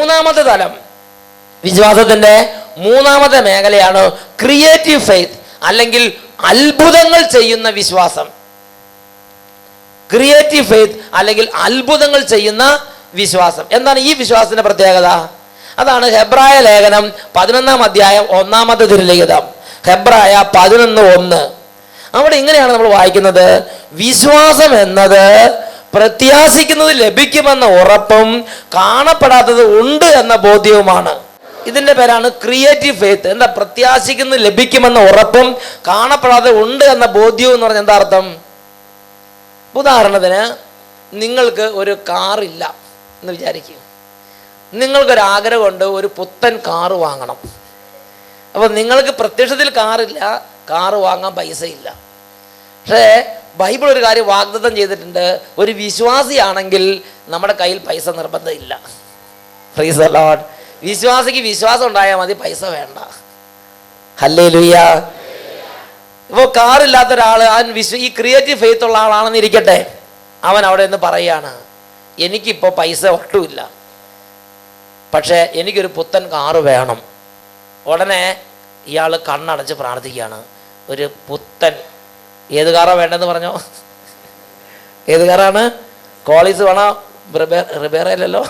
മൂന്നാമത്തെ തലം, വിശ്വാസത്തിൻ്റെ മൂന്നാമത്തെ മേഖലയാണ് ക്രിയേറ്റീവ് ഫെയ്ത്ത്, അല്ലെങ്കിൽ അത്ഭുതങ്ങൾ ചെയ്യുന്ന വിശ്വാസം. ക്രിയേറ്റീവ് ഫെയ്ത്ത് അല്ലെങ്കിൽ അത്ഭുതങ്ങൾ ചെയ്യുന്ന വിശ്വാസം. എന്താണ് ഈ വിശ്വാസത്തിന്റെ പ്രത്യേകത? അതാണ് ഹെബ്രായ ലേഖനം 11-ാം അധ്യായം 1-ാമത്തെ തിരുലിഖിതം, ഹെബ്രായ 11:1. അവിടെ ഇങ്ങനെയാണ് നമ്മൾ വായിക്കുന്നത്: വിശ്വാസം എന്നത് പ്രത്യാശിക്കുന്നത് ലഭിക്കുമെന്ന ഉറപ്പും കാണപ്പെടാത്തത് ഉണ്ട് എന്ന ബോധ്യവുമാണ്. ഇതിൻ്റെ പേരാണ് ക്രിയേറ്റീവ് ഫെയ്ത്ത്. എന്താ പ്രത്യാശിക്കുന്നത് ലഭിക്കുമെന്ന ഉറപ്പും കാണപ്പെടാതെ ഉണ്ട് എന്ന ബോധ്യവും എന്ന് പറഞ്ഞാൽ എന്താ അർത്ഥം? ഉദാഹരണത്തിന്, നിങ്ങൾക്ക് ഒരു കാറില്ല എന്ന് വിചാരിക്കുക. നിങ്ങൾക്കൊരാഗ്രഹമുണ്ട് ഒരു പുത്തൻ കാറ് വാങ്ങണം. അപ്പോൾ നിങ്ങൾക്ക് പ്രത്യക്ഷത്തിൽ കാറില്ല, കാറ് വാങ്ങാൻ പൈസയില്ല. പക്ഷേ ബൈബിൾ ഒരു കാര്യം വാഗ്ദത്തം ചെയ്തിട്ടുണ്ട്: ഒരു വിശ്വാസിയാണെങ്കിൽ നമ്മുടെ കയ്യിൽ പൈസ നിർബന്ധമില്ല. Price the Lord. വിശ്വാസിക്ക് വിശ്വാസം ഉണ്ടായാൽ മതി, പൈസ വേണ്ട. ഹല്ലേലൂയ. ഇപ്പോൾ കാറില്ലാത്ത ഒരാൾ, ഈ ക്രിയേറ്റീവ് ഫെയ്ത്ത് ഉള്ള ആളാണെന്ന് ഇരിക്കട്ടെ, അവൻ അവിടെ നിന്ന് പറയുകയാണ്: എനിക്കിപ്പോൾ പൈസ ഒട്ടുമില്ല, പക്ഷേ എനിക്കൊരു പുത്തൻ കാറ് വേണം. ഉടനെ ഇയാൾ കണ്ണടച്ച് പ്രാർത്ഥിക്കുകയാണ്: ഒരു പുത്തൻ, ഏത് കാറാണ് വേണ്ടതെന്ന് പറഞ്ഞോ? ഏത് കാറാണ്? കോളീസ് വേണോ? റിബേറയിലല്ലോ,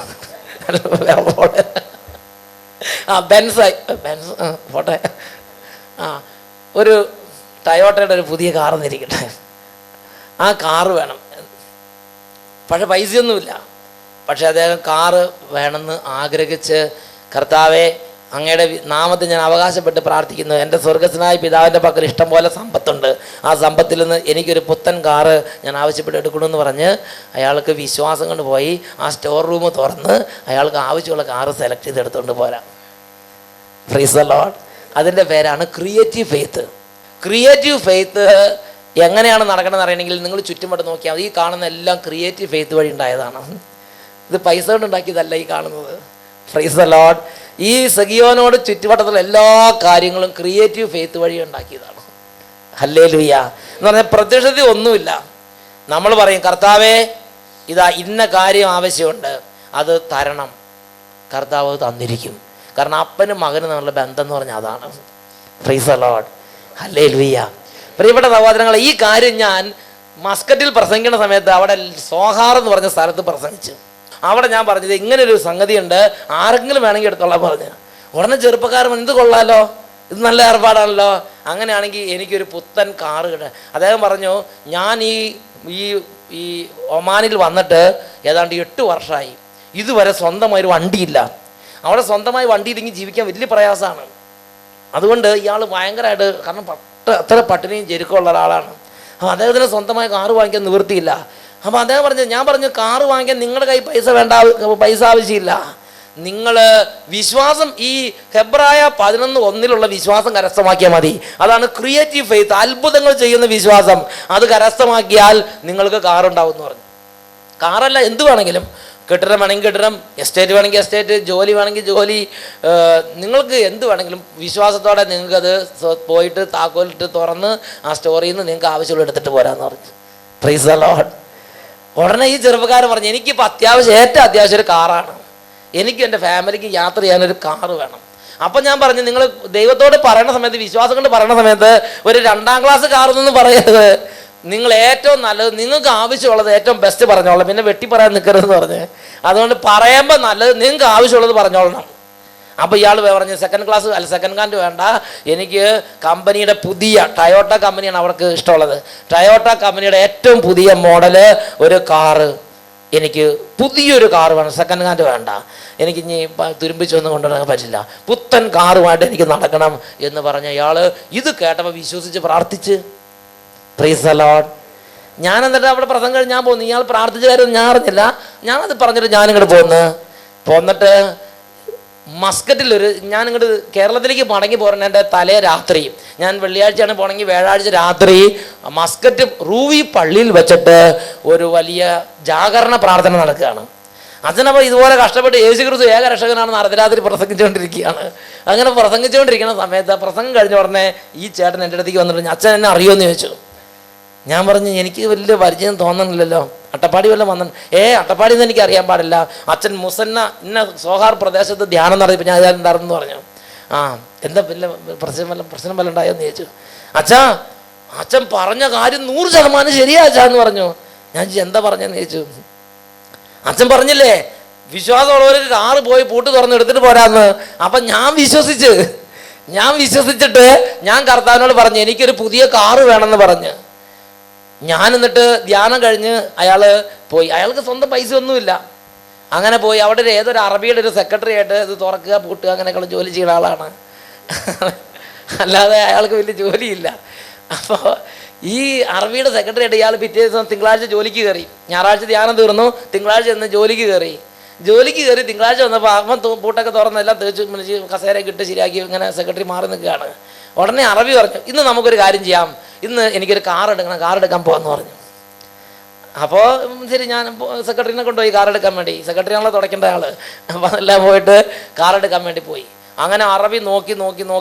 ബെൻസ് പോട്ടെ. ഒരു ടയോട്ടയുടെ ഒരു പുതിയ കാറ് എന്നിരിക്കട്ടെ, ആ കാറ് വേണം. പക്ഷെ പൈസയൊന്നുമില്ല. പക്ഷെ അദ്ദേഹം കാറ് വേണമെന്ന് ആഗ്രഹിച്ച്, കർത്താവേ, അങ്ങയുടെ നാമത്തിൽ ഞാൻ അവകാശപ്പെട്ട് പ്രാർത്ഥിക്കുന്നു, എൻ്റെ സ്വർഗസ്വനായ പിതാവിൻ്റെ പക്കൽ ഇഷ്ടം പോലെ സമ്പത്തുണ്ട്, ആ സമ്പത്തിൽ നിന്ന് എനിക്കൊരു പുത്തൻ കാറ് ഞാൻ ആവശ്യപ്പെട്ട് എടുക്കണമെന്ന് പറഞ്ഞ് അയാൾക്ക് വിശ്വാസം കൊണ്ട് പോയി ആ സ്റ്റോർ റൂം തുറന്ന് അയാൾക്ക് ആവശ്യമുള്ള കാറ് സെലക്ട് ചെയ്ത് എടുത്തുകൊണ്ട് പോരാം. Price the Lord. അതിൻ്റെ പേരാണ് ക്രിയേറ്റീവ് ഫെയ്ത്ത്. ക്രിയേറ്റീവ് ഫെയ്ത്ത് എങ്ങനെയാണ് നടക്കണമെന്ന് അറിയണമെങ്കിൽ നിങ്ങൾ ചുറ്റുമട്ട് നോക്കിയാൽ മതി. ഈ കാണുന്ന എല്ലാം ക്രിയേറ്റീവ് ഫെയ്ത്ത് വഴി ഉണ്ടായതാണ്. ഇത് പൈസ കൊണ്ട് ഉണ്ടാക്കിയതല്ല ഈ കാണുന്നത്. Price the Lord. ഈ സഗിയോനോട് ചുറ്റുവട്ടത്തുള്ള എല്ലാ കാര്യങ്ങളും ക്രിയേറ്റീവ് ഫെയ്ത്ത് വഴി ഉണ്ടാക്കിയതാണ്. ഹല്ലേലൂയ. എന്ന് പറഞ്ഞാൽ പ്രത്യക്ഷത്തിൽ ഒന്നുമില്ല. നമ്മൾ പറയും: കർത്താവേ, ഇതാ ഇന്ന കാര്യം ആവശ്യമുണ്ട്, അത് തരണം. കർത്താവ് തന്നിരിക്കും. കാരണം അപ്പനും മകനും തമ്മിലുള്ള ബന്ധം എന്ന് പറഞ്ഞാൽ അതാണ്. Price the Lord. ഹല്ലേലൂയ. പ്രിയപ്പെട്ട സഹോദരങ്ങളെ, ഈ കാര്യം ഞാൻ മസ്കറ്റിൽ പ്രസംഗിക്കുന്ന സമയത്ത് അവിടെ സോഹാർ എന്ന് പറഞ്ഞ സ്ഥലത്ത് പ്രസംഗിച്ചു. അവിടെ ഞാൻ പറഞ്ഞത് ഇങ്ങനൊരു സംഗതിയുണ്ട്, ആരെങ്കിലും വേണമെങ്കിൽ എടുത്തോളാൻ പറഞ്ഞു. ഉടനെ ചെറുപ്പക്കാരൻ എന്ത് കൊള്ളാലോ, ഇത് നല്ല ഏർപ്പാടാണല്ലോ, അങ്ങനെയാണെങ്കിൽ എനിക്കൊരു പുത്തൻ കാറ് കിട്ടുക. അദ്ദേഹം പറഞ്ഞു: ഞാൻ ഈ ഒമാനിൽ വന്നിട്ട് ഏതാണ്ട് 8 വർഷമായി, ഇതുവരെ സ്വന്തമായൊരു വണ്ടിയില്ല. അവിടെ സ്വന്തമായി വണ്ടിയില്ലെങ്കിൽ ജീവിക്കാൻ വലിയ പ്രയാസമാണ്. അതുകൊണ്ട് ഇയാൾ ഭയങ്കരമായിട്ട്, കാരണം അത്ര പട്ടിണിയും ജെരുക്കമുള്ള ഒരാളാണ്. അപ്പോൾ അദ്ദേഹത്തിന് സ്വന്തമായി കാറ് വാങ്ങിക്കാൻ നിവൃത്തിയില്ല. അപ്പോൾ അദ്ദേഹം ഞാൻ പറഞ്ഞു കാറ് വാങ്ങിക്കാൻ നിങ്ങളുടെ കയ്യിൽ പൈസ ആവശ്യമില്ല. നിങ്ങൾ വിശ്വാസം, ഈ ഹെബ്രായ 11:1 വിശ്വാസം കരസ്ഥമാക്കിയാൽ മതി. അതാണ് ക്രിയേറ്റീവ് ഫെയ്ത്ത്, അത്ഭുതങ്ങൾ ചെയ്യുന്ന വിശ്വാസം. അത് കരസ്ഥമാക്കിയാൽ നിങ്ങൾക്ക് കാറുണ്ടാവും എന്ന് പറഞ്ഞു. കാറല്ല, എന്ത് വേണമെങ്കിലും, കെട്ടിടം വേണമെങ്കിൽ കെട്ടിടം, എസ്റ്റേറ്റ് വേണമെങ്കിൽ എസ്റ്റേറ്റ്, ജോലി വേണമെങ്കിൽ ജോലി, നിങ്ങൾക്ക് എന്ത് വേണമെങ്കിലും വിശ്വാസത്തോടെ നിങ്ങൾക്കത് പോയിട്ട് താക്കോലിട്ട് തുറന്ന് ആ സ്റ്റോറിൽ നിന്ന് നിങ്ങൾക്ക് ആവശ്യമുള്ള എടുത്തിട്ട് പോരാന്ന് പറഞ്ഞു. Price the Lord. ഉടനെ ഈ ചെറുപ്പക്കാരൻ പറഞ്ഞു: എനിക്കിപ്പോൾ ഏറ്റവും അത്യാവശ്യം ഒരു കാറാണ്, എനിക്ക് എൻ്റെ ഫാമിലിക്ക് യാത്ര ചെയ്യാനൊരു കാറ് വേണം. അപ്പം ഞാൻ പറഞ്ഞു: നിങ്ങൾ ദൈവത്തോട് പറയുന്ന സമയത്ത്, വിശ്വാസം കൊണ്ട് പറയുന്ന സമയത്ത് ഒരു 2ാം ക്ലാസ് കാറൊന്നും പറയരുത്. നിങ്ങൾ ഏറ്റവും നല്ലത്, നിങ്ങൾക്ക് ആവശ്യമുള്ളത് ഏറ്റവും ബെസ്റ്റ് പറഞ്ഞോളാം, പിന്നെ വെട്ടി പറയാൻ നിൽക്കരുതെന്ന് പറഞ്ഞ്. അതുകൊണ്ട് പറയുമ്പോൾ നല്ലത് നിങ്ങൾക്ക് ആവശ്യമുള്ളത് പറഞ്ഞോളണം. അപ്പോൾ ഇയാൾ പറഞ്ഞ് സെക്കൻഡ് ഹാൻഡ് വേണ്ട, എനിക്ക് കമ്പനിയുടെ പുതിയ ടയോട്ട കമ്പനിയാണ് അവർക്ക് ഇഷ്ടമുള്ളത്. ടയോട്ട കമ്പനിയുടെ ഏറ്റവും പുതിയ മോഡല് ഒരു കാറ്, എനിക്ക് പുതിയൊരു കാറ് വേണം, സെക്കൻഡ് ഹാൻഡ് വേണ്ട, എനിക്ക് ഇനി തുരുമ്പിച്ചൊന്നും കൊണ്ടുവരാൻ പറ്റില്ല, പുത്തൻ കാറുമായിട്ട് എനിക്ക് നടക്കണം എന്ന് പറഞ്ഞ ഇയാൾ ഇത് കേട്ടപ്പോൾ വിശ്വസിച്ച് പ്രാർത്ഥിച്ച്. Price the Lord. ഞാൻ എന്നിട്ട് അവിടെ പ്രസംഗം കഴിഞ്ഞ് ഞാൻ പോന്നു. ഇയാൾ പ്രാർത്ഥിച്ച കാര്യം ഞാൻ അറിഞ്ഞില്ല. ഞാനത് പറഞ്ഞിട്ട് ഞാനിങ്ങോട്ട് പോന്നിട്ട് മസ്കറ്റിൽ ഞാനിങ്ങോട്ട് കേരളത്തിലേക്ക് മടങ്ങി പോരണേൻ്റെ തലേ രാത്രി, ഞാൻ വെള്ളിയാഴ്ചയാണ് പോകണമെങ്കിൽ വ്യാഴാഴ്ച രാത്രി മസ്കറ്റ് റൂവി പള്ളിയിൽ വെച്ചിട്ട് ഒരു വലിയ ജാഗരണ പ്രാർത്ഥന നടക്കുകയാണ്. അച്ഛനപ്പോൾ ഇതുപോലെ കഷ്ടപ്പെട്ട് യേശു ക്രിസ്തു ഏക രക്ഷകനാണെന്ന് അർദ്ധരാത്രി പ്രസംഗിച്ചുകൊണ്ടിരിക്കുകയാണ്. അങ്ങനെ പ്രസംഗിച്ചുകൊണ്ടിരിക്കുന്ന സമയത്ത് പ്രസംഗം കഴിഞ്ഞ ഉടനെ ഈ ചേട്ടൻ എൻ്റെ അടുത്തേക്ക് വന്നിട്ട്: അച്ഛൻ എന്നെ അറിയുമെന്ന് ചോദിച്ചു. ഞാൻ പറഞ്ഞു: എനിക്ക് വലിയ പരിചയം തോന്നണില്ലല്ലോ. അട്ടപ്പാടി വല്ലതും വന്നു. അട്ടപ്പാടി എന്ന് എനിക്ക് അറിയാൻ പാടില്ല, അച്ഛൻ മുസന്ന ഇന്ന സോഹാർ പ്രദേശത്ത് ധ്യാനം നടത്തിയപ്പോൾ ഞാൻ ഉണ്ടായിരുന്നു പറഞ്ഞു. എന്താ വല്ല പ്രശ്നം വല്ല ഉണ്ടായെന്ന് ചോദിച്ചു. അച്ഛൻ പറഞ്ഞ കാര്യം 100% ശരിയാ അച്ഛാന്ന് പറഞ്ഞു. ഞാൻ എന്താ പറഞ്ഞെന്ന് ചോദിച്ചു. അച്ഛൻ പറഞ്ഞില്ലേ വിശ്വാസമുള്ളവർ കാറ് പോയി പൂട്ട് തുറന്ന് എടുത്തിട്ട് പോരാന്ന്. അപ്പം ഞാൻ വിശ്വസിച്ചിട്ട് ഞാൻ കർത്താവിനോട് പറഞ്ഞു എനിക്കൊരു പുതിയ കാറ് വേണമെന്ന് പറഞ്ഞ്. ഞാൻ എന്നിട്ട് ധ്യാനം കഴിഞ്ഞ് അയാൾ പോയി. അയാൾക്ക് സ്വന്തം പൈസ ഒന്നുമില്ല. അങ്ങനെ പോയി അവിടെ ഏതൊരു അറബിയുടെ ഒരു സെക്രട്ടറി ആയിട്ട് ഇത് തുറക്കുക പൂട്ടുക അങ്ങനെയൊക്കെയുള്ള ജോലി ചെയ്യുന്ന ആളാണ്. അല്ലാതെ അയാൾക്ക് വലിയ ജോലിയില്ല. അപ്പോൾ ഈ അറബിയുടെ സെക്രട്ടറി ആയിട്ട് ഇയാൾ പിറ്റേ ദിവസം തിങ്കളാഴ്ച ജോലിക്ക് കയറി. ഞായറാഴ്ച ധ്യാനം തീർന്നു, തിങ്കളാഴ്ച എന്ന് ജോലിക്ക് കയറി. തിങ്കളാഴ്ച വന്നപ്പോൾ അവൻ പൂട്ടൊക്കെ തുറന്നെല്ലാം തേച്ച് കസേരയൊക്കെ ഇട്ട് ശരിയാക്കി ഇങ്ങനെ സെക്രട്ടറി മാറി നിൽക്കുകയാണ്. ഉടനെ അറബി പറഞ്ഞു ഇന്ന് നമുക്കൊരു കാര്യം ചെയ്യാം, ഇന്ന് എനിക്കൊരു കാർ എടുക്കാൻ പോകാമെന്ന് പറഞ്ഞു. അപ്പോൾ ശരി, ഞാൻ സെക്രട്ടറിനെ കൊണ്ടുപോയി കാർ എടുക്കാൻ വേണ്ടി. സെക്രട്ടറിയാണല്ലോ തുടയ്ക്കേണ്ട ആൾ. അപ്പോൾ അതെല്ലാം പോയിട്ട് കാർ എടുക്കാൻ വേണ്ടി പോയി. അങ്ങനെ അറബി നോക്കി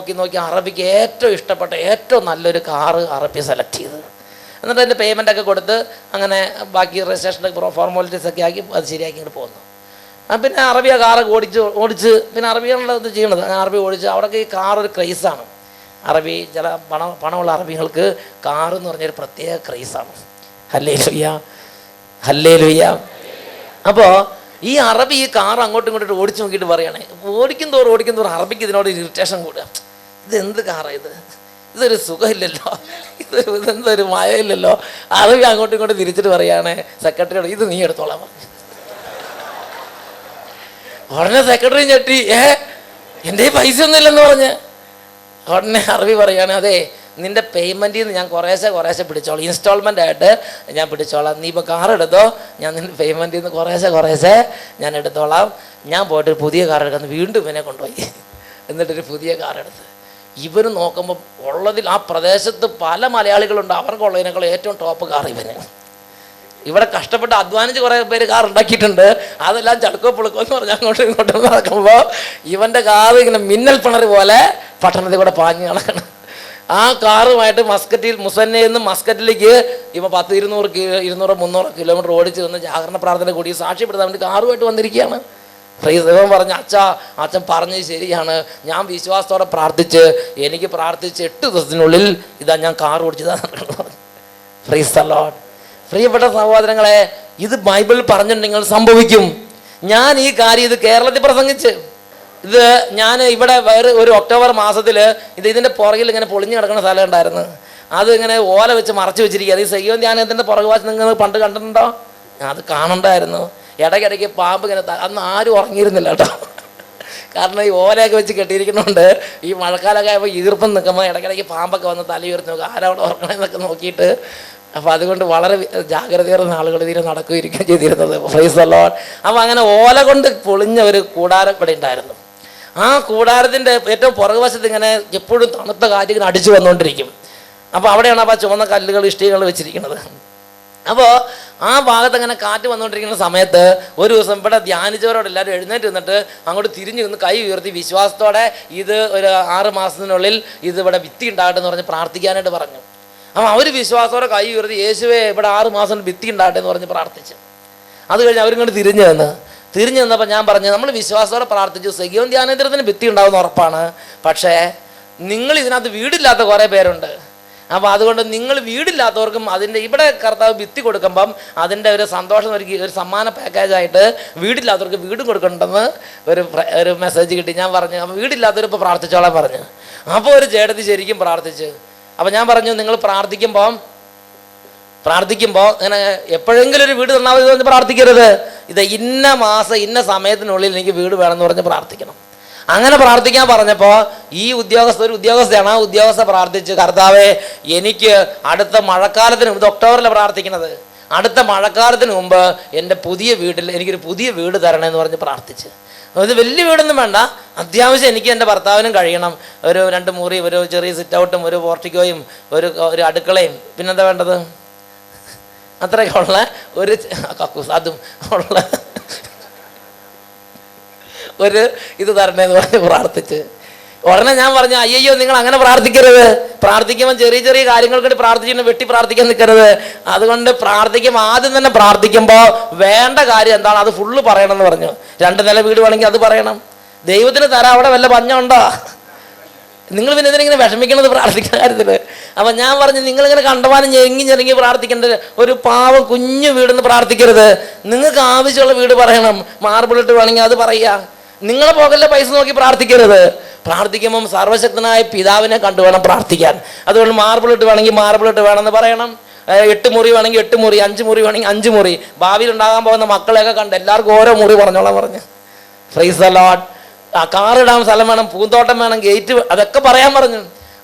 അറബിക്ക് ഏറ്റവും ഇഷ്ടപ്പെട്ട ഏറ്റവും നല്ലൊരു കാറ് അറബി സെലക്ട് ചെയ്ത്, എന്നിട്ട് അതിൻ്റെ പേയ്മെൻ്റൊക്കെ കൊടുത്ത് അങ്ങനെ ബാക്കി രജിസ്ട്രേഷൻ്റെ ഫോർമാലിറ്റീസ് ഒക്കെ ആക്കി അത് ശരിയാക്കി ഇങ്ങോട്ട് പോകുന്നു. പിന്നെ അറബി ആ കാറ് ഓടിച്ച് പിന്നെ അറബിയാണല്ലോ ഇത് ചെയ്യണത്. അങ്ങനെ അറബി ഓടിച്ച് അവിടെയൊക്കെ ഈ കാറൊരു ക്രൈസാണ്. അറബി ചില പണമുള്ള അറബികൾക്ക് കാറെന്ന് പറഞ്ഞൊരു പ്രത്യേക ക്രൈസാണ്. ഹല്ലേലൂയ. അപ്പോൾ ഈ അറബി ഈ കാർ അങ്ങോട്ടും ഇങ്ങോട്ടും ഓടിച്ച് നോക്കിയിട്ട് പറയുകയാണ്, ഓടിക്കും തോറും അറബിക്ക് ഇതിനോട് ഇറിറ്റേഷൻ കൂടുക. ഇതെന്ത് കാറാണ് ഇതൊരു സുഖമില്ലല്ലോ, ഇതെന്തൊരു മഴയില്ലല്ലോ. അറബി അങ്ങോട്ടും ഇങ്ങോട്ടും തിരിച്ചിട്ട് പറയുകയാണ് സെക്രട്ടറിയോട് ഇത് നീ എടുത്തോളാം പറഞ്ഞു. ഉടനെ സെക്രട്ടറി ഞെട്ടി, എൻ്റെ പൈസ ഒന്നുമില്ലെന്ന് പറഞ്ഞ്. ഉടനെ അറബി പറയാണ് അതെ നിൻ്റെ പേയ്മെൻറ്റിൽ നിന്ന് ഞാൻ കുറേശ്ശെ പിടിച്ചോളാം, ഇൻസ്റ്റാൾമെൻ്റ് ആയിട്ട് ഞാൻ പിടിച്ചോളാം. നീ ഇപ്പോൾ കാർ എടുത്തോ, ഞാൻ നിൻ്റെ പേയ്മെൻറ്റിൽ നിന്ന് കുറേശ്ശെ ഞാൻ എടുത്തോളാം. ഞാൻ പോയിട്ട് ഒരു പുതിയ കാർ എടുക്കുന്നു. വീണ്ടും ഇവനെ കൊണ്ടുപോയി എന്നിട്ടൊരു പുതിയ കാർ എടുത്ത്. ഇവർ നോക്കുമ്പോൾ ഉള്ളതിൽ ആ പ്രദേശത്ത് പല മലയാളികളുണ്ട്, അവർക്കുള്ളതിനേക്കാൾ ഏറ്റവും ടോപ്പ് കാർ ഇവന്. ഇവിടെ കഷ്ടപ്പെട്ട് അധ്വാനിച്ച് കുറേ പേര് കാർ ഉണ്ടാക്കിയിട്ടുണ്ട്, അതെല്ലാം ചടുക്കോ പുളുക്കോ എന്ന് പറഞ്ഞാൽ അങ്ങോട്ടും ഇങ്ങോട്ടും നടക്കുമ്പോൾ ഇവൻ്റെ കാർ ഇങ്ങനെ മിന്നൽ പിണർ പോലെ പട്ടണത്തിൽ കൂടെ പാഞ്ഞ് നടക്കണം. ആ കാറുമായിട്ട് മുസന്നയിൽ നിന്ന് മസ്കറ്റിലേക്ക് ഇവ 200-300 കിലോമീറ്റർ ഓടിച്ച് വന്ന് ജാഗരണ പ്രാർത്ഥന കൂടി സാക്ഷ്യപ്പെടുത്താൻ വേണ്ടി കാറുമായിട്ട് വന്നിരിക്കുകയാണ്. ദൈവം പറഞ്ഞ അച്ഛൻ പറഞ്ഞത് ശരിയാണ്, ഞാൻ വിശ്വാസത്തോടെ പ്രാർത്ഥിച്ച് എനിക്ക് പ്രാർത്ഥിച്ച് 8 ദിവസത്തിനുള്ളിൽ ഇതാ ഞാൻ കാർ ഓടിച്ചതാണ്. Praise the lord. പ്രിയപ്പെട്ട സഹോദരങ്ങളെ, ഇത് ബൈബിൾ പറഞ്ഞിട്ടുണ്ടെങ്കിൽ സംഭവിക്കും. ഞാൻ ഈ കാര്യം ഇത് കേരളത്തിൽ പ്രസംഗിച്ച് ഇത് ഞാൻ ഇവിടെ വേറെ ഒരു ഒക്ടോബർ മാസത്തിൽ ഇതിൻ്റെ പുറകിൽ ഇങ്ങനെ പൊളിഞ്ഞു കിടക്കുന്ന സ്ഥലം ഉണ്ടായിരുന്നു. അത് ഇങ്ങനെ ഓല വെച്ച് മറച്ചു വെച്ചിരിക്കുക. ഈ സയ്യോൻ ധ്യാനത്തിൻ്റെ പുറകു വശം നിങ്ങൾ പണ്ട് കണ്ടിട്ടുണ്ടോ? അത് കാണണ്ടായിരുന്നു. ഇടയ്ക്കിടയ്ക്ക് പാമ്പ് ഇങ്ങനെ അന്ന് ആരും ഉറങ്ങിയിരുന്നില്ല കേട്ടോ. കാരണം ഈ ഓലയൊക്കെ വെച്ച് കെട്ടിയിരിക്കുന്നതുകൊണ്ട് ഈ മഴക്കാലമൊക്കെ ആയപ്പോൾ ഈർപ്പം നിൽക്കുമ്പോൾ ഇടയ്ക്കിടയ്ക്ക് പാമ്പൊക്കെ വന്ന് തല ഉയർത്തി നോക്കുക ആരവിടെ ഉറങ്ങണമെന്നൊക്കെ നോക്കിയിട്ട്. അപ്പോൾ അതുകൊണ്ട് വളരെ ജാഗ്രതയോടെ ആളുകൾ ഇതിൽ നടക്കുകയിരിക്കുകയും ചെയ്തിരുന്നത്. Price the Lord. അപ്പോൾ അങ്ങനെ ഓല കൊണ്ട് പൊളിഞ്ഞ ഒരു കൂടാരം ഇവിടെ ഉണ്ടായിരുന്നു. ആ കൂടാരത്തിൻ്റെ ഏറ്റവും പുറകുവശത്ത് ഇങ്ങനെ എപ്പോഴും തണുത്ത കാറ്റ് ഇങ്ങനെ അടിച്ചു വന്നുകൊണ്ടിരിക്കും. അപ്പോൾ അവിടെയാണ് അപ്പോൾ ചുവന്ന കല്ലുകൾ ഇഷ്ടികൾ വെച്ചിരിക്കുന്നത്. അപ്പോൾ ആ ഭാഗത്ത് അങ്ങനെ കാറ്റ് വന്നുകൊണ്ടിരിക്കുന്ന സമയത്ത് ഒരു ദിവസം ഇവിടെ ധ്യാനിച്ചവരോട് എല്ലാവരും എഴുന്നേറ്റ് നിന്നിട്ട് അങ്ങോട്ട് തിരിഞ്ഞു നിന്ന് കൈ ഉയർത്തി വിശ്വാസത്തോടെ ഇത് ഒരു 6 മാസത്തിനുള്ളിൽ ഇത് ഇവിടെ വിത്തി ഉണ്ടാകട്ടെ എന്ന് പറഞ്ഞ് പ്രാർത്ഥിക്കാനായിട്ട് പറഞ്ഞു. അപ്പോൾ അവർ വിശ്വാസത്തോടെ കൈ ഉയർത്തി യേശുവേ ഇവിടെ 6 മാസം വിത്തി ഉണ്ടാകട്ടെ എന്ന് പറഞ്ഞ് പ്രാർത്ഥിച്ചു. അത് കഴിഞ്ഞ് അവരിങ്ങോട്ട് തിരിഞ്ഞു വന്നപ്പോൾ ഞാൻ പറഞ്ഞു നമ്മൾ വിശ്വാസത്തോടെ പ്രാർത്ഥിച്ചു, സഗിയോൻ ധ്യാനേന്ദ്രത്തിന് ഭിത്തി ഉണ്ടാകുന്ന ഉറപ്പാണ്, പക്ഷേ നിങ്ങൾ ഇതിനകത്ത് വീടില്ലാത്ത കുറേ പേരുണ്ട്. അപ്പോൾ അതുകൊണ്ട് നിങ്ങൾ വീടില്ലാത്തവർക്കും അതിൻ്റെ ഇവിടെ കർത്താവ് ഭിത്തി കൊടുക്കുമ്പം അതിൻ്റെ ഒരു സന്തോഷം ഒരു സമ്മാന പാക്കേജായിട്ട് വീടില്ലാത്തവർക്ക് വീടും കൊടുക്കണമെന്ന് ഒരു മെസ്സേജ് കിട്ടി. ഞാൻ പറഞ്ഞു അപ്പോൾ വീടില്ലാത്തവർ ഇപ്പോൾ പ്രാർത്ഥിച്ചോളാൻ പറഞ്ഞു. അപ്പോൾ ഒരു ചേട്ടത്തി ശരിക്കും പ്രാർത്ഥിച്ച്. അപ്പോൾ ഞാൻ പറഞ്ഞു നിങ്ങൾ പ്രാർത്ഥിക്കുമ്പോൾ ഇങ്ങനെ എപ്പോഴെങ്കിലും ഒരു വീട് തന്നാൽ മതി എന്ന് പ്രാർത്ഥിക്കരുത്. ഇത് ഇന്ന മാസം ഇന്ന സമയത്തിനുള്ളിൽ എനിക്ക് വീട് വേണമെന്ന് പറഞ്ഞ് പ്രാർത്ഥിക്കണം. അങ്ങനെ പ്രാർത്ഥിക്കാൻ പറഞ്ഞപ്പോൾ ഈ ഒരു ഉദ്യോഗസ്ഥയാണ്. ആ ഉദ്യോഗസ്ഥ പ്രാർത്ഥിച്ച് കർത്താവേ എനിക്ക് അടുത്ത മഴക്കാലത്തിന് ഇത് ഒക്ടോബറിലാണ് പ്രാർത്ഥിക്കുന്നത്, അടുത്ത മഴക്കാലത്തിന് മുമ്പ് എൻ്റെ പുതിയ വീട്ടിൽ എനിക്കൊരു പുതിയ വീട് തരണമെന്ന് പറഞ്ഞ് പ്രാർത്ഥിച്ച്. ഇത് വലിയ വീടൊന്നും വേണ്ട, അത്യാവശ്യം എനിക്ക് എൻ്റെ ഭർത്താവിനും കഴിയണം. ഒരു 2 മുറി, ഒരു ചെറിയ സിറ്റ് ഔട്ടും, ഒരു പോർട്ടിക്കോയും, ഒരു അടുക്കളയും, പിന്നെന്താ വേണ്ടത് അത്രയൊക്കെ ഉള്ള ഒരു കക്കൂസ് അതും ഉള്ള ഒരു ഇത് തരണേന്ന് പറഞ്ഞ് പ്രാർത്ഥിച്ച് ഉടനെ ഞാൻ പറഞ്ഞു, അയ്യോ നിങ്ങൾ അങ്ങനെ പ്രാർത്ഥിക്കരുത്. പ്രാർത്ഥിക്കുമ്പോൾ ചെറിയ ചെറിയ കാര്യങ്ങൾക്ക് പ്രാർത്ഥിക്കുന്ന വെട്ടി പ്രാർത്ഥിക്കാൻ നിൽക്കരുത്. അതുകൊണ്ട് പ്രാർത്ഥിക്കുമ്പോൾ ആദ്യം തന്നെ പ്രാർത്ഥിക്കുമ്പോൾ വേണ്ട കാര്യം എന്താണ് അത് ഫുള്ള് പറയണമെന്ന് പറഞ്ഞു. 2 നില വീട് വേണമെങ്കിൽ അത് പറയണം. ദൈവത്തിന് തരാം, അവിടെ വല്ല പഞ്ഞുണ്ടോ? നിങ്ങൾ പിന്നെ ഇതിനിങ്ങനെ വിഷമിക്കണത് പ്രാർത്ഥിക്കുന്ന കാര്യത്തിൽ. അപ്പം ഞാൻ പറഞ്ഞു, നിങ്ങളിങ്ങനെ കണ്ടമാനം ഞെരുങ്ങി പ്രാർത്ഥിക്കേണ്ടത്. ഒരു പാവം കുഞ്ഞു വീടെന്ന് പ്രാർത്ഥിക്കരുത്. നിങ്ങൾക്ക് ആവശ്യമുള്ള വീട് പറയണം. മാർബിളിട്ട് വേണമെങ്കിൽ അത് പറയുക. നിങ്ങളെ പോകല്ലേ പൈസ നോക്കി പ്രാർത്ഥിക്കരുത്. പ്രാർത്ഥിക്കുമ്പം സർവശക്തനായ പിതാവിനെ കണ്ടു വേണം പ്രാർത്ഥിക്കാൻ. അതുകൊണ്ട് മാർബിളിട്ട് വേണമെങ്കിൽ മാർബിളിട്ട് വേണമെന്ന് പറയണം. 8 മുറി വേണമെങ്കിൽ 8 മുറി, 5 മുറി വേണമെങ്കിൽ 5 മുറി. ഭാവിയിൽ ഉണ്ടാകാൻ പോകുന്ന മക്കളെയൊക്കെ കണ്ട് എല്ലാവർക്കും ഓരോ മുറി പറഞ്ഞോളാം പറഞ്ഞു. Price the Lord. കാറിടാൻ സ്ഥലം വേണം, പൂന്തോട്ടം വേണം, ഗേറ്റ്, അതൊക്കെ പറയാൻ പറഞ്ഞു.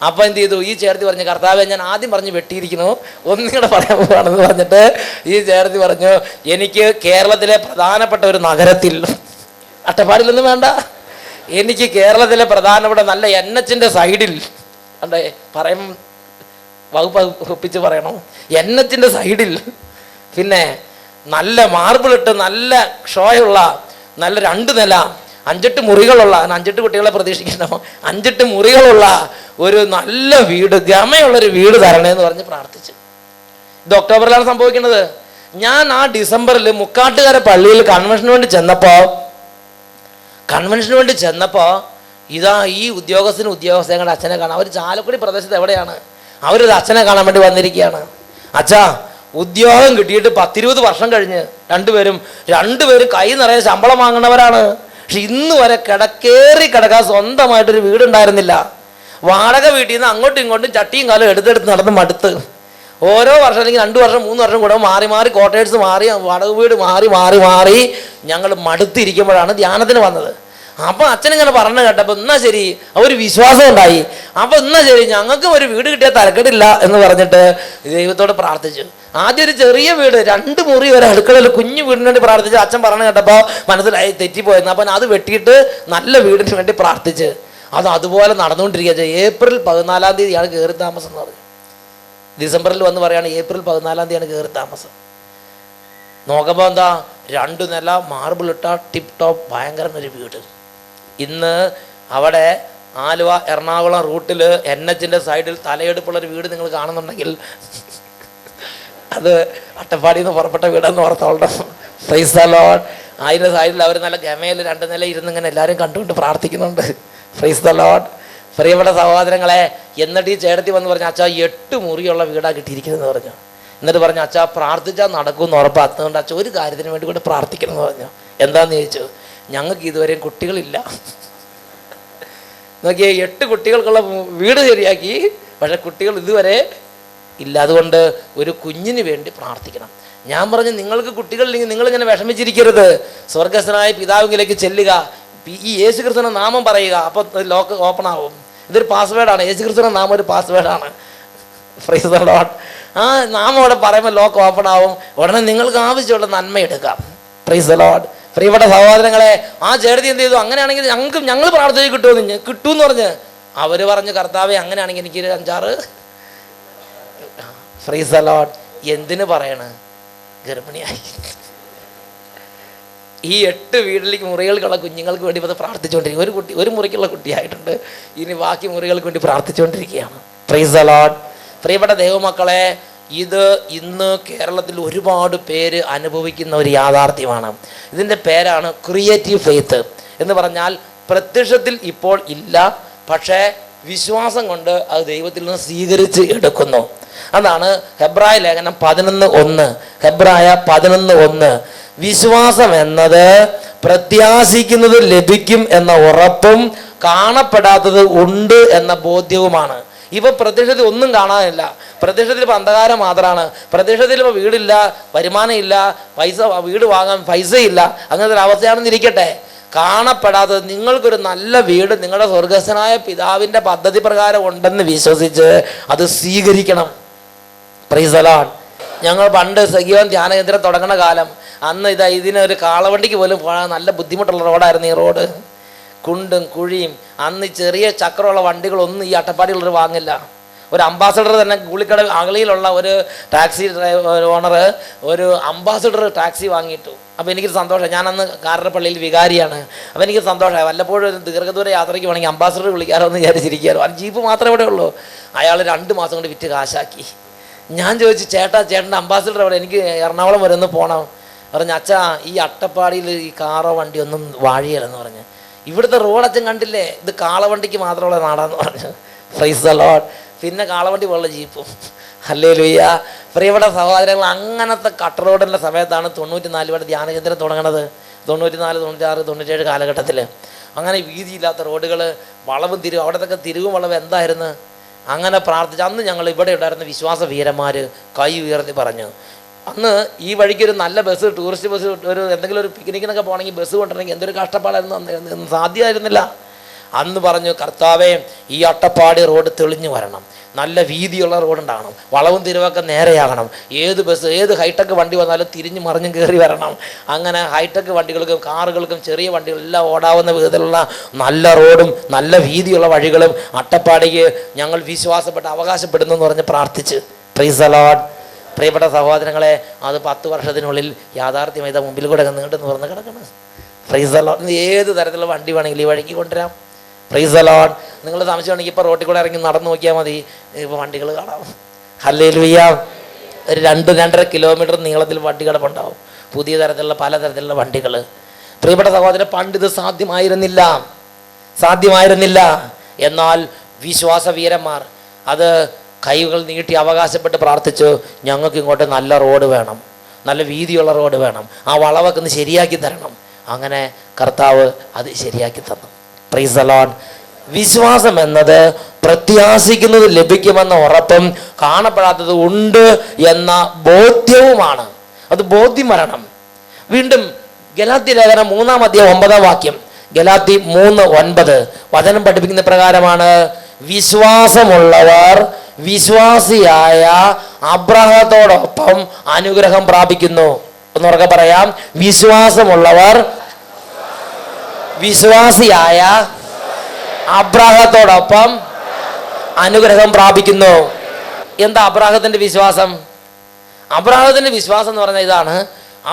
അപ്പം എന്ത് ചെയ്തു? ഈ ചേർത്തി പറഞ്ഞു, കർത്താവേ ഞാൻ ആദ്യം പറഞ്ഞ് വെട്ടിയിരിക്കുന്നു, ഒന്നിങ്ങടെ പറയാൻ പോവാണെന്ന് പറഞ്ഞിട്ട് ഈ ചേർത്തി പറഞ്ഞു, എനിക്ക് കേരളത്തിലെ പ്രധാനപ്പെട്ട ഒരു നഗരത്തിൽ, അട്ടപ്പാടിയിലൊന്നും വേണ്ട, എനിക്ക് കേരളത്തിലെ പ്രധാനപ്പെട്ട നല്ല NH സൈഡിൽ, അണ്ടേ പറയും വകുപ്പ് ഒപ്പിച്ച് പറയണം, NH സൈഡിൽ, പിന്നെ നല്ല മാർബിളിട്ട് നല്ല ഷോയുള്ള നല്ല 2 നില 5-8 മുറികളുള്ള, 5-8 കുട്ടികളെ പ്രതീക്ഷിക്കണമോ, 5-8 മുറികളുള്ള ഒരു നല്ല വീട്, ഗമയുള്ളൊരു വീട് തരണേന്ന് പറഞ്ഞ് പ്രാർത്ഥിച്ചു. ഇത് ഒക്ടോബറിലാണ് സംഭവിക്കുന്നത്. ഞാൻ ആ ഡിസംബറിൽ മുക്കാട്ടുകര പള്ളിയിൽ കൺവെൻഷന് വേണ്ടി ചെന്നപ്പോൾ ഇതാ ഈ ഉദ്യോഗസ്ഥയുടെ അച്ഛനെ കാണാം. അവർ ചാലക്കുടി പ്രദേശത്ത് എവിടെയാണ്, അവരൊരു അച്ഛനെ കാണാൻ വേണ്ടി വന്നിരിക്കുകയാണ്. അച്ഛാ, ഉദ്യോഗം കിട്ടിയിട്ട് 10-20 വർഷം കഴിഞ്ഞ് രണ്ടുപേരും കൈ നിറയെ ശമ്പളം വാങ്ങുന്നവരാണ്. പക്ഷെ ഇന്ന് വരെ കിടക്കാൻ സ്വന്തമായിട്ടൊരു വീടുണ്ടായിരുന്നില്ല. വാടക വീട്ടിൽ നിന്ന് അങ്ങോട്ടും ഇങ്ങോട്ടും ചട്ടിയും കാലും എടുത്തെടുത്ത് നടന്ന് മടുത്ത്, ഓരോ വർഷം അല്ലെങ്കിൽ 2 വർഷം 3 വർഷം കൂടെ മാറി ക്വാർട്ടേഴ്സ് മാറി വാടക വീട് മാറി ഞങ്ങൾ മടുത്തിരിക്കുമ്പോഴാണ് ധ്യാനത്തിന് വന്നത്. അപ്പം അച്ഛനിങ്ങനെ പറഞ്ഞു കേട്ടപ്പോൾ എന്നാ ശരി, ഒരു വിശ്വാസം ഉണ്ടായി. അപ്പം എന്നാ ശരി, ഞങ്ങൾക്കും ഒരു വീട് കിട്ടിയാൽ തരക്കെടില്ല എന്ന് പറഞ്ഞിട്ട് ദൈവത്തോട് പ്രാർത്ഥിച്ചു. ആദ്യം ഒരു ചെറിയ വീട്, 2 മുറി വരെ അടുക്കളയിൽ കുഞ്ഞു വീടിന് വേണ്ടി പ്രാർത്ഥിച്ചു. അച്ഛൻ പറഞ്ഞു കേട്ടപ്പോൾ മനസ്സിലായി തെറ്റിപ്പോയെന്ന്. അപ്പം അത് വെട്ടിയിട്ട് നല്ല വീടിന് വേണ്ടി പ്രാർത്ഥിച്ച് അതുപോലെ നടന്നുകൊണ്ടിരിക്കുക. ഏപ്രിൽ 14-ാം തീയതിയാണ് കയറി താമസം എന്ന് പറഞ്ഞു. ഡിസംബറിൽ വന്ന് പറയുകയാണ് ഏപ്രിൽ 14-ാം തീയതിയാണ് കയറി താമസം. നോക്കുമ്പോൾ എന്താ, 2 നില മാർബിളിട്ട ടിപ്പ് ടോപ്പ് ഭയങ്കര ഒരു വീട്. ഇന്ന് അവിടെ ആലുവ എറണാകുളം റൂട്ടിൽ NH സൈഡിൽ തലയെടുപ്പുള്ളൊരു വീട് നിങ്ങൾ കാണുന്നുണ്ടെങ്കിൽ അത് അട്ടപ്പാടിയിൽ നിന്ന് പുറപ്പെട്ട വീടെന്ന് ഓർത്തോളണം. Price the Lord. അതിൻ്റെ സൈഡിൽ അവർ നല്ല ഗമയിൽ 2 നില ഇരുന്നിങ്ങനെ എല്ലാവരും കണ്ടുകൊണ്ട് പ്രാർത്ഥിക്കുന്നുണ്ട്. Price the lord. പ്രിയപ്പെട്ട സഹോദരങ്ങളെ, എന്നിട്ട് ഈ ചേട്ടത്തി വന്ന് പറഞ്ഞു, അച്ഛാ 8 മുറിയുള്ള വീടാണ് കിട്ടിയിരിക്കുന്നതെന്ന് പറഞ്ഞു. എന്നിട്ട് പറഞ്ഞു, അച്ഛാ പ്രാർത്ഥിച്ചാൽ നടക്കുമെന്ന് ഉറപ്പാക്കുന്നുണ്ട്, അച്ഛാ ഒരു കാര്യത്തിന് വേണ്ടി കൂടെ പ്രാർത്ഥിക്കണം എന്ന് പറഞ്ഞു. എന്താണെന്ന് ചോദിച്ചു. ഞങ്ങൾക്ക് ഇതുവരെയും കുട്ടികളില്ല. നോക്കിയേ, 8 കുട്ടികൾക്കുള്ള വീട് ശരിയാക്കി, പക്ഷെ കുട്ടികൾ ഇതുവരെ ഇല്ല. അതുകൊണ്ട് ഒരു കുഞ്ഞിന് വേണ്ടി പ്രാർത്ഥിക്കണം. ഞാൻ പറഞ്ഞു, നിങ്ങൾക്ക് കുട്ടികളില്ലെങ്കിൽ നിങ്ങളിങ്ങനെ വിഷമിച്ചിരിക്കരുത്. സ്വർഗസ്ഥനായ പിതാവിലേക്ക് ചെല്ലുക, ഈ യേശു ക്രിസ്തുവിന്റെ നാമം പറയുക, അപ്പം ലോക്ക് ഓപ്പൺ ആവും. ഇതൊരു പാസ്വേഡാണ്. യേശു ക്രിസ്തുവിന്റെ നാമം ഒരു പാസ്വേഡാണ്. Price the Lord. ആ നാമം അവിടെ പറയുമ്പോൾ ലോക്ക് ഓപ്പൺ ആവും. ഉടനെ നിങ്ങൾക്ക് ആവശ്യമുള്ള നന്മ എടുക്കാം. Price the lord. പ്രിയപ്പെട്ട സഹോദരങ്ങളെ, ആ ചേട്ടത്തി എന്ത് ചെയ്തു, അങ്ങനെയാണെങ്കിൽ ഞങ്ങൾ പ്രാർത്ഥിച്ച് കിട്ടുമെന്ന് പറഞ്ഞ് അവർ പറഞ്ഞു, കർത്താവേ അങ്ങനെയാണെങ്കിൽ എനിക്കൊരു 5-6. Price the Lord. എന്തിനു പറയണ്, ഗർഭിണിയായി. ഈ 8 വീട്ടിലേക്ക് മുറികൾക്കുള്ള കുഞ്ഞുങ്ങൾക്ക് വേണ്ടി അത് പ്രാർത്ഥിച്ചുകൊണ്ടിരിക്കും. ഒരു മുറിക്കുള്ള കുട്ടിയായിട്ടുണ്ട്, ഇനി ബാക്കി മുറികൾക്ക് വേണ്ടി പ്രാർത്ഥിച്ചുകൊണ്ടിരിക്കുകയാണ്. Price the lord. പ്രിയപ്പെട്ട ദൈവമക്കളെ, ഇത് ഇന്ന് കേരളത്തിൽ ഒരുപാട് പേര് അനുഭവിക്കുന്ന ഒരു യാഥാർത്ഥ്യമാണ്. ഇതിൻ്റെ പേരാണ് ക്രിയേറ്റീവ് ഫെയ്ത്ത് എന്ന് പറഞ്ഞാൽ പ്രത്യക്ഷത്തിൽ ഇപ്പോൾ ഇല്ല, പക്ഷേ വിശ്വാസം കൊണ്ട് അത് ദൈവത്തിൽ നിന്ന് സ്വീകരിച്ച് എടുക്കുന്നു. അതാണ് ഹെബ്രായ ലേഖനം 11:1. ഹെബ്രായ 11:1. വിശ്വാസം എന്നത് പ്രത്യാശിക്കുന്നത് ലഭിക്കും എന്ന ഉറപ്പും കാണപ്പെടാത്തത് ഉണ്ട് എന്ന ബോധ്യവുമാണ്. ഇപ്പൊ പ്രത്യക്ഷത്തിൽ ഒന്നും കാണാനില്ല. പ്രത്യക്ഷത്തിൽ ഇപ്പം അന്ധകാരം മാത്രമാണ്. പ്രത്യക്ഷത്തിൽ ഇപ്പോൾ വീടില്ല, വരുമാനം ഇല്ല, വീട് വാങ്ങാൻ പൈസയില്ല, അങ്ങനത്തെ ഒരു അവസ്ഥയാണെന്നിരിക്കട്ടെ. കാണപ്പെടാത്തത് നിങ്ങൾക്കൊരു നല്ല വീട് നിങ്ങളുടെ സ്വർഗസ്ഥനായ പിതാവിൻ്റെ പദ്ധതി പ്രകാരം ഉണ്ടെന്ന് വിശ്വസിച്ച് അത് സ്വീകരിക്കണം. Price the Lord. ഞങ്ങൾ പണ്ട് സജീവൻ ധ്യാനകേന്ദ്രം തുടങ്ങുന്ന കാലം, അന്ന് ഇതിനൊരു കാളവണ്ടിക്ക് പോലും പോകാൻ നല്ല ബുദ്ധിമുട്ടുള്ള റോഡായിരുന്നു ഈ റോഡ്. കുണ്ടും കുഴിയും. അന്ന് ചെറിയ ചക്രമുള്ള വണ്ടികളൊന്നും ഈ അട്ടപ്പാടിയുള്ളവർ വാങ്ങില്ല. ഒരു അംബാസഡർ തന്നെ കൂളിക്കട അകളിയിലുള്ള ഒരു ടാക്സി ഓണർ ഒരു അംബാസഡർ ടാക്സി വാങ്ങിയിട്ടു. അപ്പോൾ എനിക്കൊരു സന്തോഷം. ഞാനന്ന് കാരപ്പള്ളിയിൽ വികാരിയാണ്. അപ്പോൾ എനിക്ക് സന്തോഷമായി. വല്ലപ്പോഴും ഒരു ദീർഘദൂര യാത്രയ്ക്ക് വേണമെങ്കിൽ അംബാസഡർ വിളിക്കാറോ എന്ന് വിചാരിച്ചിരിക്കാറോ. അത് ജീപ്പ് മാത്രമേ ഇവിടെ ഉള്ളൂ. അയാൾ 2 മാസം കൊണ്ട് വിറ്റ് കാശാക്കി. ഞാൻ ചോദിച്ചു, ചേട്ടൻ്റെ അംബാസഡർ എവിടെ? എനിക്ക് എറണാകുളം വരെ ഒന്ന് പോകണം. പറഞ്ഞു, അച്ഛാ ഈ അട്ടപ്പാടിയിൽ ഈ കാറോ വണ്ടിയൊന്നും വാഴിയല്ലെന്ന് പറഞ്ഞു. ഇവിടുത്തെ റോഡച്ഛൻ കണ്ടില്ലേ, ഇത് കാളവണ്ടിക്ക് മാത്രമുള്ള നാടാന്ന് പറഞ്ഞു. Price the Lord. പിന്നെ കാളവണ്ടി പോലുള്ള ജീപ്പും. ഹല്ലേലൂയ. പ്രിയപ്പെട്ട സഹോദരങ്ങൾ, അങ്ങനത്തെ കട്ട് റോഡിൻ്റെ സമയത്താണ് 94 ഇവിടെ ധ്യാനകേന്ദ്രം തുടങ്ങണത്. 94, 96, 97 കാലഘട്ടത്തിൽ. അങ്ങനെ വീതിയില്ലാത്ത റോഡുകൾ, വളവും തിരിവും, അവിടത്തൊക്കെ തിരിവും വളവും എന്തായിരുന്നു. അങ്ങനെ പ്രാർത്ഥിച്ച് അന്ന് ഞങ്ങൾ ഇവിടെ ഉണ്ടായിരുന്ന വിശ്വാസ വീരന്മാർ കൈ ഉയർത്തി പറഞ്ഞു, അന്ന് ഈ വഴിക്ക് ഒരു നല്ല ബസ്, ടൂറിസ്റ്റ് ബസ്, ഒരു എന്തെങ്കിലും ഒരു പിക്നിക്കിനൊക്കെ പോകണമെങ്കിൽ ബസ് കൊണ്ടുവരണമെങ്കിൽ എന്തൊരു കഷ്ടപ്പാടായിരുന്നു, സാധ്യമായിരുന്നില്ല. അന്ന് പറഞ്ഞു, കർത്താവേ ഈ അട്ടപ്പാടി റോഡ് തെളിഞ്ഞു വരണം, നല്ല വീതിയുള്ള റോഡുണ്ടാകണം, വളവും തിരിവൊക്കെ നേരെയാകണം, ഏത് ബസ് ഏത് ഹൈടെക് വണ്ടി വന്നാലും തിരിഞ്ഞു മറിഞ്ഞും കയറി വരണം. അങ്ങനെ ഹൈടെക് വണ്ടികൾക്കും കാറുകൾക്കും ചെറിയ വണ്ടികളെല്ലാം ഓടാവുന്ന വിധത്തിലുള്ള നല്ല റോഡും നല്ല വീതിയുള്ള വഴികളും അട്ടപ്പാടിക്ക് ഞങ്ങൾ വിശ്വാസപ്പെട്ട് അവകാശപ്പെടുന്നു എന്ന് പറഞ്ഞ് പ്രാർത്ഥിച്ച്. Price the lord. പ്രിയപ്പെട്ട സഹോദരങ്ങളെ, അത് 10 വർഷത്തിനുള്ളിൽ യാഥാർത്ഥ്യമായി മുമ്പിൽ കൂടെ നീണ്ടെന്ന് പറഞ്ഞ് കിടക്കണം. Price the Lord. ഏത് തരത്തിലുള്ള വണ്ടി വേണമെങ്കിലും ഈ വഴിക്ക് കൊണ്ടുവരാം. Price the Lord. നിങ്ങൾ താമസിക്കുകയാണെങ്കിൽ ഇപ്പോൾ റോട്ടിൽ കൂടെ ഇറങ്ങി നടന്നു നോക്കിയാൽ മതി, ഇപ്പോൾ വണ്ടികൾ കാണാം. ഹല്ലേലൂയ. ഒരു 2-2.5 കിലോമീറ്റർ നീളത്തിൽ വണ്ടി കിടപ്പുണ്ടാവും, പുതിയ തരത്തിലുള്ള പലതരത്തിലുള്ള വണ്ടികൾ. പ്രിയപ്പെട്ട സഹോദരൻ, പണ്ട് ഇത് സാധ്യമായിരുന്നില്ല. എന്നാൽ വിശ്വാസ വീരന്മാർ അത് കൈകൾ നീട്ടി അവകാശപ്പെട്ട് പ്രാർത്ഥിച്ചു, ഞങ്ങൾക്ക് ഇങ്ങോട്ട് നല്ല റോഡ് വേണം, നല്ല വീതിയുള്ള റോഡ് വേണം, ആ വളവൊക്കെ ഒന്ന് ശരിയാക്കി തരണം. അങ്ങനെ കർത്താവ് അത് ശരിയാക്കി തന്നു. Price the Lord. വിശ്വാസം എന്നത് പ്രത്യാശിക്കുന്നത് ലഭിക്കുമെന്ന ഉറപ്പും കാണപ്പെടാത്തത് ഉണ്ട് എന്ന ബോധ്യവുമാണ്. അത് ബോധ്യം വരണം. വീണ്ടും ഗലാത്യ ലേഖനം 3-ാം അധ്യായം 9-ാം വാക്യം, ഗലാത്യ 3:9 വചനം പഠിപ്പിക്കുന്ന പ്രകാരമാണ്, വിശ്വാസമുള്ളവർ വിശ്വാസിയായ അബ്രഹാത്തോടൊപ്പം അനുഗ്രഹം പ്രാപിക്കുന്നു. ഒന്നുറക്കെ പറയാം, വിശ്വാസമുള്ളവർ വിശ്വാസിയായ അബ്രഹാത്തോടൊപ്പം അനുഗ്രഹം പ്രാപിക്കുന്നു. എന്താ അബ്രാഹത്തിന്റെ വിശ്വാസം? അബ്രാഹത്തിന്റെ വിശ്വാസം എന്ന് പറഞ്ഞാൽ ഇതാണ്.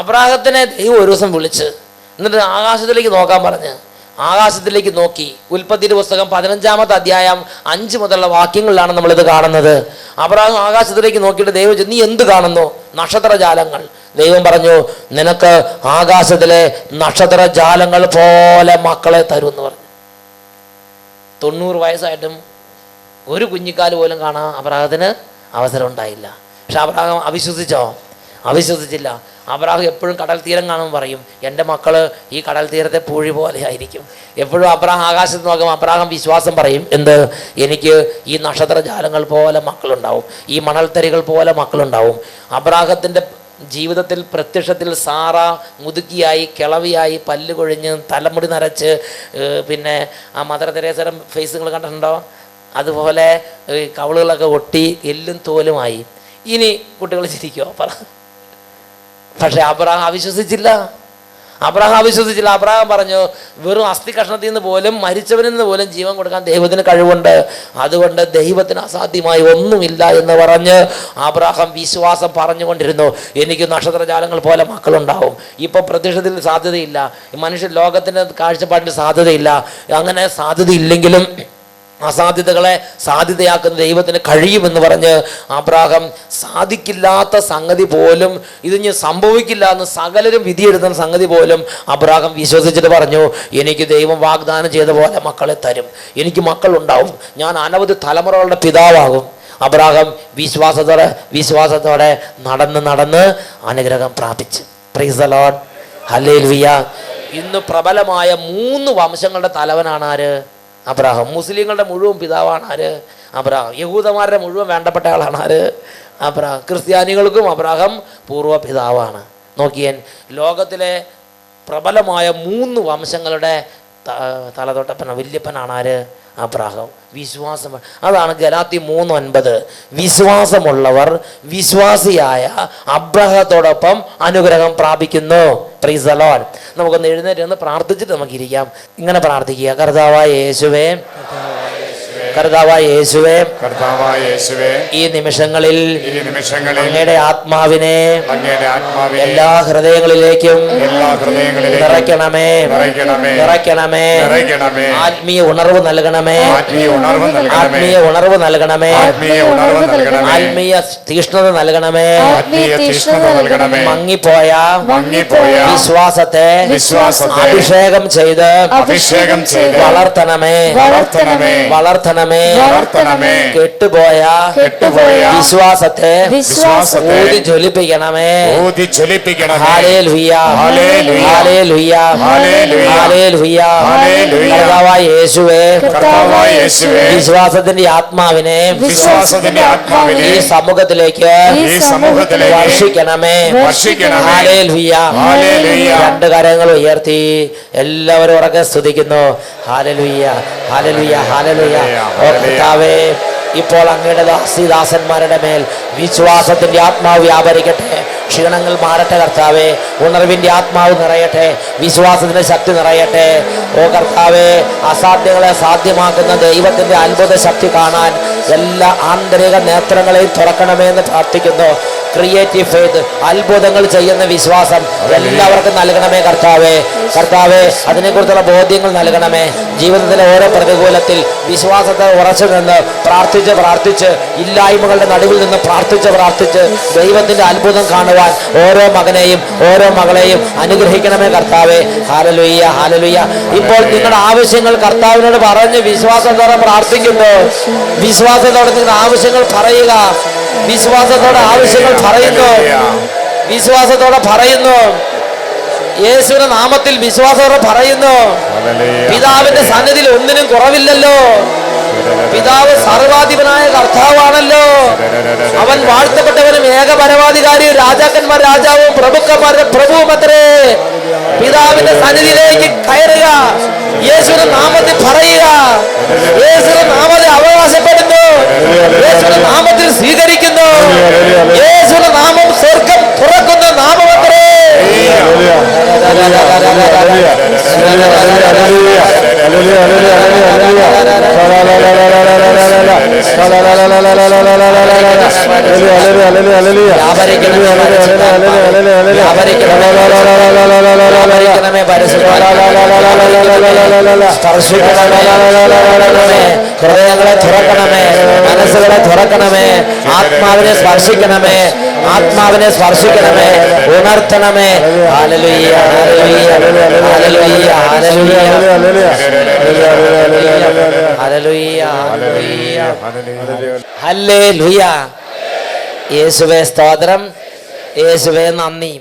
അബ്രാഹത്തിനെ ദൈവം ഒരു ദിവസം വിളിച്ച് എന്നിട്ട് ആകാശത്തിലേക്ക് നോക്കാൻ പറഞ്ഞ് ആകാശത്തിലേക്ക് നോക്കി. ഉൽപ്പത്തിയുടെ പുസ്തകം 15-ാമത്തെ അധ്യായം 5 മുതലുള്ള വാക്യങ്ങളിലാണ് നമ്മളിത് കാണുന്നത്. അബ്രാഹാം ആകാശത്തിലേക്ക് നോക്കിയിട്ട് ദൈവം ചോദിച്ചു, നീ എന്ത് കാണുന്നു? നക്ഷത്രജാലങ്ങൾ. ദൈവം പറഞ്ഞു, നിനക്ക് ആകാശത്തിലെ നക്ഷത്രജാലങ്ങൾ പോലെ മക്കളെ തരും എന്ന് പറഞ്ഞു. 90 വയസ്സായിട്ടും ഒരു കുഞ്ഞിക്കാല് പോലും കാണാൻ അബ്രാഹത്തിന് അവസരം ഉണ്ടായില്ല. പക്ഷെ അബ്രാഹാം അവിശ്വസിച്ചില്ല. അബ്രാഹാം എപ്പോഴും കടൽ തീരം കാണുമ്പോൾ പറയും, എൻ്റെ മക്കള് ഈ കടൽ തീരത്തെ പൂഴി പോലെ ആയിരിക്കും. എപ്പോഴും അബ്രാഹാം ആകാശത്ത് നോക്കുമ്പോൾ അബ്രാഹാം വിശ്വാസം പറയും, എന്ത്? എനിക്ക് ഈ നക്ഷത്രജാലങ്ങൾ പോലെ മക്കളുണ്ടാവും, ഈ മണൽത്തരികൾ പോലെ മക്കളുണ്ടാവും. അബ്രാഹത്തിൻ്റെ ജീവിതത്തിൽ പ്രത്യക്ഷത്തിൽ സാറ മുതുക്കിയായി, കിളവിയായി, പല്ല് കൊഴിഞ്ഞ്, തലമുടി നരച്ച്, പിന്നെ ആ മദർ തെരേസയുടെ ഫേസ് നിങ്ങൾ കണ്ടിട്ടുണ്ടോ? അതുപോലെ കവിളുകളൊക്കെ ഒട്ടി എല്ലും തോലുമായി. ഇനി കുട്ടികൾ ചിരിക്കുമോ? പറ. പക്ഷെ അബ്രാഹാം അവിശ്വസിച്ചില്ല. അബ്രാഹാം പറഞ്ഞു, വെറും അസ്ഥി കഷ്ണത്തിൽ നിന്ന് പോലും മരിച്ചവരിൽ നിന്ന് പോലും ജീവൻ കൊടുക്കാൻ ദൈവത്തിന് കഴിവുണ്ട്, അതുകൊണ്ട് ദൈവത്തിന് അസാധ്യമായി ഒന്നുമില്ല എന്ന് പറഞ്ഞ് അബ്രാഹാം വിശ്വാസം പറഞ്ഞുകൊണ്ടിരുന്നു. എനിക്ക് നക്ഷത്രജാലങ്ങൾ പോലെ മക്കളുണ്ടാവും. ഇപ്പം പ്രത്യക്ഷത്തിൽ സാധ്യതയില്ല, മനുഷ്യ ലോകത്തിൻ്റെ കാഴ്ചപ്പാടിന് സാധ്യതയില്ല. അങ്ങനെ സാധ്യതയില്ലെങ്കിലും അസാധ്യതകളെ സാധ്യതയാക്കുന്ന ദൈവത്തിന് കഴിയുമെന്ന് പറഞ്ഞ് അബ്രാഹാം സാധിക്കില്ലാത്ത സംഗതി പോലും, ഇതിന് സംഭവിക്കില്ല എന്ന് സകലരും വിധിയെഴുതുന്ന സംഗതി പോലും അബ്രാഹാം വിശ്വസിച്ചിട്ട് പറഞ്ഞു, എനിക്ക് ദൈവം വാഗ്ദാനം ചെയ്ത പോലെ മക്കളെ തരും, എനിക്ക് മക്കളുണ്ടാവും, ഞാൻ അനവധി തലമുറകളുടെ പിതാവാകും. അബ്രാഹാം വിശ്വാസത്തോടെ നടന്ന് അനുഗ്രഹം പ്രാപിച്ചു. Price the Lord. ഹല്ലേലൂയ. ഇന്ന് പ്രബലമായ 3 വംശങ്ങളുടെ തലവനാണ് ആര്? അബ്രാഹാം. മുസ്ലിങ്ങളുടെ മുഴുവൻ പിതാവാണ് ആര്? അബ്രാഹാം. യഹൂദന്മാരുടെ മുഴുവൻ വേണ്ടപ്പെട്ട ആളാണ് ആര്? അബ്രാഹാം. ക്രിസ്ത്യാനികൾക്കും അബ്രാഹാം പൂർവ്വ പിതാവാണ്. നോക്കിയൻ, ലോകത്തിലെ പ്രബലമായ 3 വംശങ്ങളുടെ തലതൊട്ടപ്പന വല്യപ്പനാണ് ആര്? അബ്രാഹാം. വിശ്വാസം. അതാണ് ഗലാത്യ 3:9. വിശ്വാസമുള്ളവർ വിശ്വാസിയായ അബ്രാഹത്തോടൊപ്പം അനുഗ്രഹം പ്രാപിക്കുന്നു. Price the Lord. നമുക്കൊന്ന് എഴുന്നേറ്റ് ഒന്ന് പ്രാർത്ഥിച്ചിട്ട് നമുക്കിരിക്കാം. ഇങ്ങനെ പ്രാർത്ഥിക്കുക. കർത്താവായ യേശുവേ, കർത്താവായ യേശുവേ, ഈ നിമിഷങ്ങളിൽ അങ്ങയുടെ ആത്മാവിനെ എല്ലാ ഹൃദയങ്ങളിലേക്കും നിറയ്ക്കണമേ, ആത്മീയ ഉണർവ് നൽകണമേ, ആത്മീയ ഉണർവ് നൽകണമേ, ആത്മീയ തീഷ്ണത നൽകണമേ. മങ്ങിപ്പോയ വിശ്വാസത്തെ അഭിഷേകം ചെയ്ത് വളർത്തണമേ, കെട്ടുപോയ വിശ്വാസത്തെ ഊതി ജ്വലിപ്പിക്കണമേ. Hallelujah, hallelujah, hallelujah. കർത്താവായ യേശുവേ, വിശ്വാസത്തിന്റെ ആത്മാവിനെ ഈ സമൂഹത്തിലേക്ക് വർഷിക്കണമേ. ഹല്ലേലൂയ. രണ്ട് കരങ്ങൾ ഉയർത്തി എല്ലാവരും ഉറക്കെ സ്തുതിക്കുന്നു. Hallelujah, hallelujah, hallelujah. ഓ കർത്താവേ, ഇപ്പോൾ അങ്ങയുടെ ദാസന്മാരുടെ മേൽ വിശ്വാസത്തിന്റെ ആത്മാവ് വ്യാപരിക്കട്ടെ. ക്ഷീണങ്ങൾ മാറട്ടെ കർത്താവേ. ഉണർവിന്റെ ആത്മാവ് നിറയട്ടെ, വിശ്വാസത്തിന്റെ ശക്തി നിറയട്ടെ. ഓ കർത്താവേ, അസാധ്യങ്ങളെ സാധ്യമാക്കുന്ന ദൈവത്തിന്റെ അത്ഭുത ശക്തി കാണാൻ എല്ലാ ആന്തരിക നേത്രങ്ങളെയും തുറക്കണമെന്ന് പ്രാർത്ഥിക്കുന്നു. ക്രിയേറ്റീവ് ഫെയ്ത്ത്, അത്ഭുതങ്ങൾ ചെയ്യുന്ന വിശ്വാസം എല്ലാവർക്കും നൽകണമേ കർത്താവേ. കർത്താവേ, അതിനെക്കുറിച്ചുള്ള ബോധ്യങ്ങൾ നൽകണമേ. ജീവിതത്തിലെ ഓരോ പ്രതികൂലത്തിൽ വിശ്വാസത്തെ ഉറച്ചു നിന്ന് പ്രാർത്ഥിച്ച് ഇല്ലായ്മകളുടെ നടുവിൽ നിന്ന് പ്രാർത്ഥിച്ച് ദൈവത്തിന്റെ അത്ഭുതം കാണുവാൻ ഓരോ മകനെയും ഓരോ മകളെയും അനുഗ്രഹിക്കണമേ കർത്താവേ. Hallelujah, hallelujah. ഇപ്പോൾ നിങ്ങളുടെ ആവശ്യങ്ങൾ കർത്താവിനോട് പറഞ്ഞ് വിശ്വാസത്തോടെ പ്രാർത്ഥിക്കുന്നു. വിശ്വാസത്തോടെ നിങ്ങളുടെ ആവശ്യങ്ങൾ പറയുക. വിശ്വാസത്തോടെ ആവശ്യങ്ങൾ പറയുന്നു, വിശ്വാസത്തോടെ പറയുന്നു. യേശുവിന്റെ നാമത്തിൽ വിശ്വാസത്തോടെ പറയുന്നു. പിതാവിന്റെ സന്നിധിയിൽ ഒന്നിനും കുറവില്ലല്ലോ. പിതാവ് സർവാധിപനായ കർത്താവാണല്ലോ. അവൻ വാഴ്ത്തപ്പെട്ടവനും ഏകപരമാധികാരിയും രാജാക്കന്മാർ രാജാവും പ്രഭുക്കന്മാരുടെ പ്രഭുവുമത്രേ. പിതാവിന്റെ സന്നിധിയിലേക്ക് കയറുക, യേശുവിന്റെ നാമത്തിൽ പറയുക, യേശുവിന്റെ നാമത്തിൽ അവകാശപ്പെടുന്നു, യേശുവിന്റെ നാമത്തിൽ സ്വീകരിക്കുന്നു. യേശുവിന്റെ നാമം സ്വർഗം തുറക്കുന്ന നാമമത്രേ. ഹൃദയങ്ങളെ തുറക്കണമേ, മനസ്സുകളെ തുറക്കണമേ, ആത്മാവിനെ സ്പർശിക്കണമേ, ആത്മാവിനെ സ്പർശിക്കണമേ, ഉണർത്തണമേ. Hallelujah, hallelujah, hallelujah, hallelujah, hallelujah. യേശുവേ സ്തോത്രം, യേശുവേ നന്ദി.